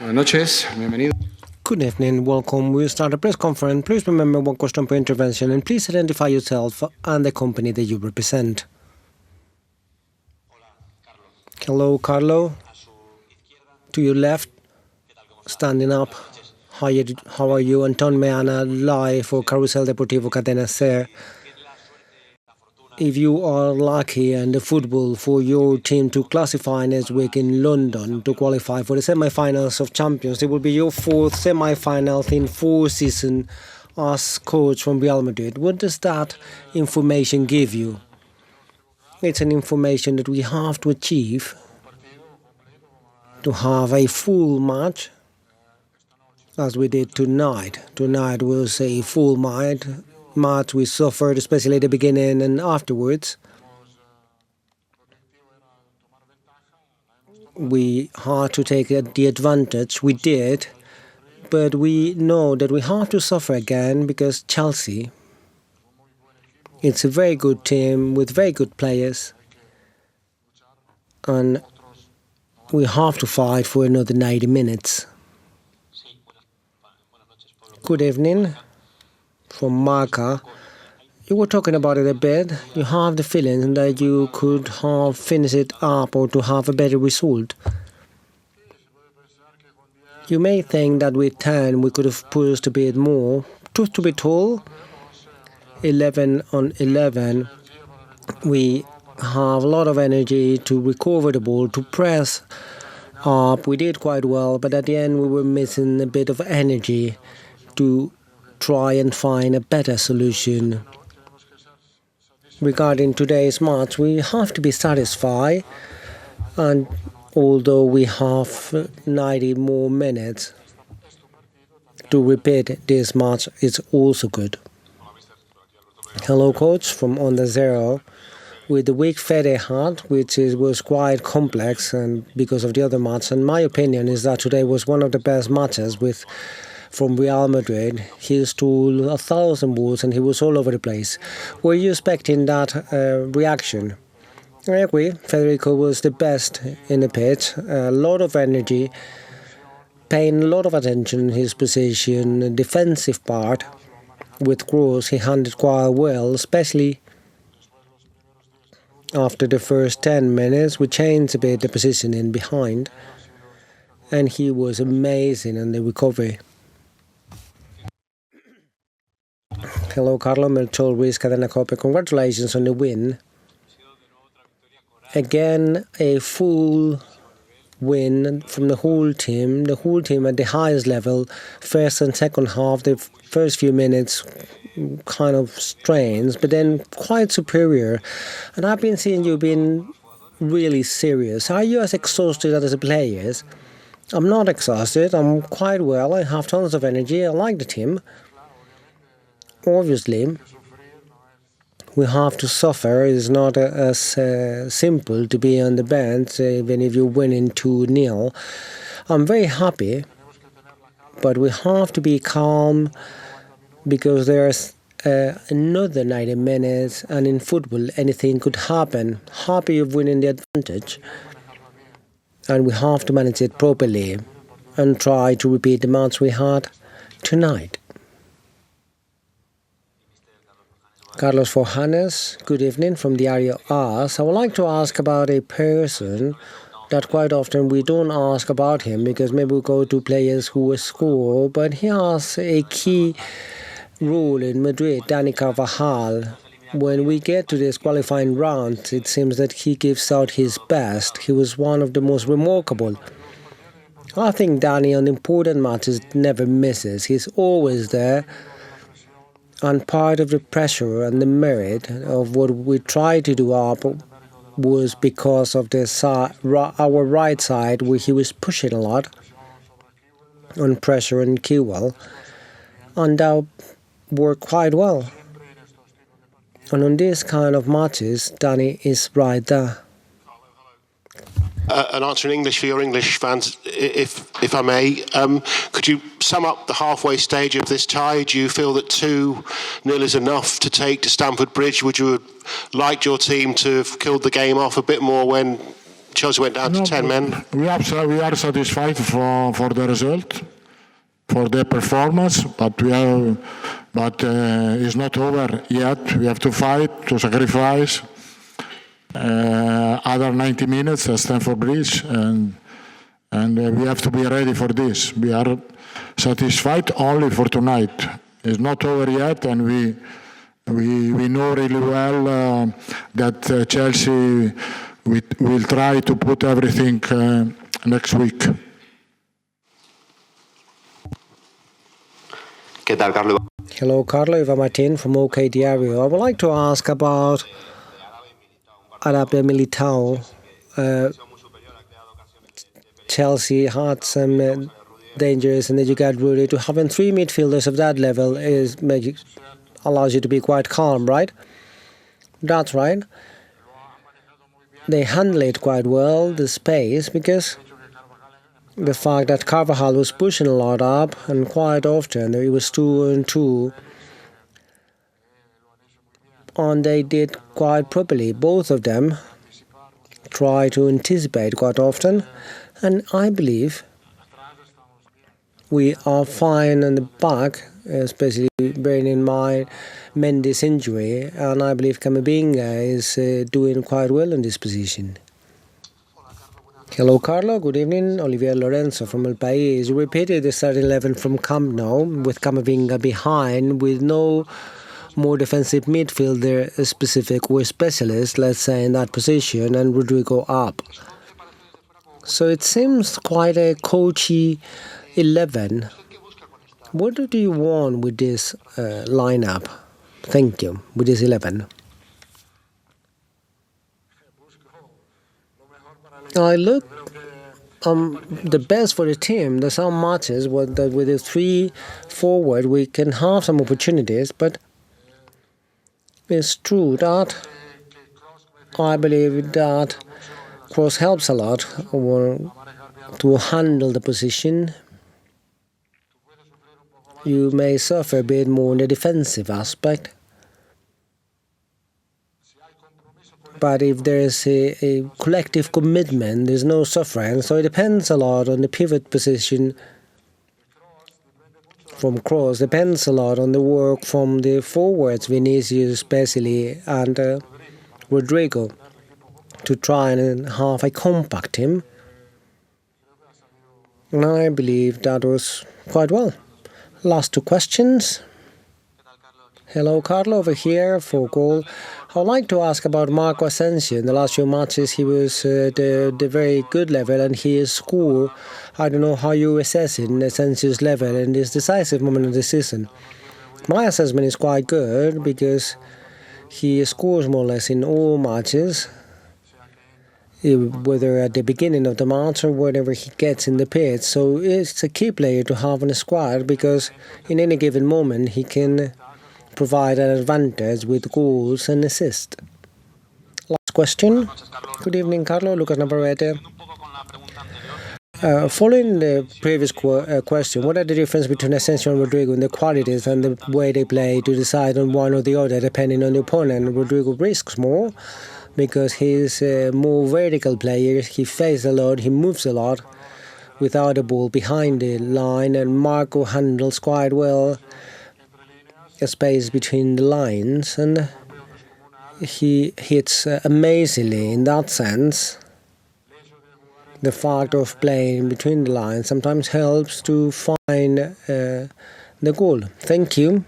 Buenas noches, bienvenido. Good evening, welcome. We'll start a press conference. Please remember one question per intervention and please identify yourself and the company that you represent. Hello, Carlo. To your left, standing up. How are you? Anton Meana, live for Carrusel Deportivo Cadena Ser. If you are lucky and the football for your team to classify next week in London to qualify for the semi-finals of Champions, it will be your fourth semi-finals in 4 seasons as coach from Real Madrid. What does that information give you? It's an information that we have to achieve to have a full match as we did tonight. Tonight was a full match. We suffered, especially at the beginning and afterwards. We had to take the advantage. We did. But we know that we have to suffer again because Chelsea, it's a very good team with very good players. And we have to fight for another 90 minutes. Good evening. From Marca, you were talking about it a bit. You have the feeling that you could have finished it up or to have a better result. You may think that with 10 we could have pushed a bit more. Truth to be told, 11 on 11, we have a lot of energy to recover the ball, to press up. We did quite well, but at the end we were missing a bit of energy to try and find a better solution. Regarding today's match, we have to be satisfied, and although we have 90 more minutes to repeat this match, it's also good. Hello, coach from Onda Zero. With the weak Fede had, which was quite complex and because of the other match, and my opinion is that today was one of the best matches from Real Madrid. He stole 1,000 balls and he was all over the place. Were you expecting that reaction? I agree. Federico was the best in the pitch. A lot of energy, paying a lot of attention in his position, defensive part. With Kroos, he handled quite well, especially after the first 10 minutes. We changed a bit the positioning behind. And he was amazing in the recovery. Hello, Carlo. Militao, Ruiz, Cadena Cope. Congratulations on the win. Again, a full win from the whole team. The whole team at the highest level. First and second half, the first few minutes kind of strange, but then quite superior. And I've been seeing you being really serious. Are you as exhausted as the players? I'm not exhausted. I'm quite well. I have tons of energy. I like the team. Obviously, we have to suffer. It's not as simple to be on the bench, even if you're winning 2-0. I'm very happy, but we have to be calm because there's another 90 minutes, and in football, anything could happen. Happy of winning the advantage, and we have to manage it properly and try to repeat the match we had tonight. Carlos Forjanes, good evening from the area AS. I would like to ask about a person that quite often we don't ask about him because maybe we go to players who score, but he has a key role in Madrid, Dani Carvajal. When we get to this qualifying round, it seems that he gives out his best. He was one of the most remarkable. I think Dani on important matches never misses. He's always there. And part of the pressure and the merit of what we tried to do up was because of our right side, where he was pushing a lot on pressure and Kewell. And that worked quite well. And on these kind of matches, Dani is right there. An answer in English for your English fans, if I may. Could you sum up the halfway stage of this tie? Do you feel that 2-0 is enough to take to Stamford Bridge? Would you have liked your team to have killed the game off a bit more when Chelsea went down to 10 men. We are satisfied for the result, for the performance, but it's not over yet. We have to fight, to sacrifice other 90 minutes at Stamford Bridge, and we have to be ready for this. We are satisfied only for tonight. It's not over yet, and we know really well that Chelsea will try to put everything next week. ¿Qué tal, Carlo? Hello, Carlo. Ivan Martin from OK Diario. I would like to ask about Militao. Chelsea had some dangers, and then you got Rodrigo. To having three midfielders of that level allows you to be quite calm, right? That's right. They handle it quite well, the space, because the fact that Carvajal was pushing a lot up, and quite often it was 2-on-2, and they did quite properly. Both of them try to anticipate quite often, and I believe we are fine on the back, especially bearing in mind Mendy's injury, and I believe Camavinga is doing quite well in this position. Hello, Carlo. Good evening. Olivier Lorenzo from El País. You repeated the starting 11 from Camp Nou with Camavinga behind, with no more defensive midfielder specific or specialist, let's say, in that position, and Rodrigo up. So it seems quite a coachy 11. What do you want with this lineup? Thank you. With this 11. I look the best for the team. There's some matches that with the three forward we can have some opportunities, but it's true that I believe that Kroos helps a lot to handle the position. You may suffer a bit more in the defensive aspect. But if there is a collective commitment, there's no suffering. So it depends a lot on the pivot position from Kroos. Depends a lot on the work from the forwards, Vinicius especially, and Rodrigo, to try and have a compact team. And I believe that was quite well. Last two questions. Hello, Carlo, over here for goal. I would like to ask about Marco Asensio. In the last few matches, he was at the very good level, and he scored. I don't know how you assess it in Asensio's level in this decisive moment of the season. My assessment is quite good because he scores more or less in all matches, whether at the beginning of the match or whenever he gets in the pitch. So it's a key player to have in the squad because in any given moment he can provide an advantage with goals and assists. Last question. Good evening, Carlo. Lucas Navarrete. Following the previous question, what are the difference between Asensio and Rodrigo in the qualities and the way they play to decide on one or the other depending on the opponent? Rodrigo risks more because he's a more vertical player. He faces a lot, he moves a lot without the ball behind the line, and Marco handles quite well a space between the lines, and he hits amazingly in that sense. The fact of playing between the lines sometimes helps to find the goal. Thank you.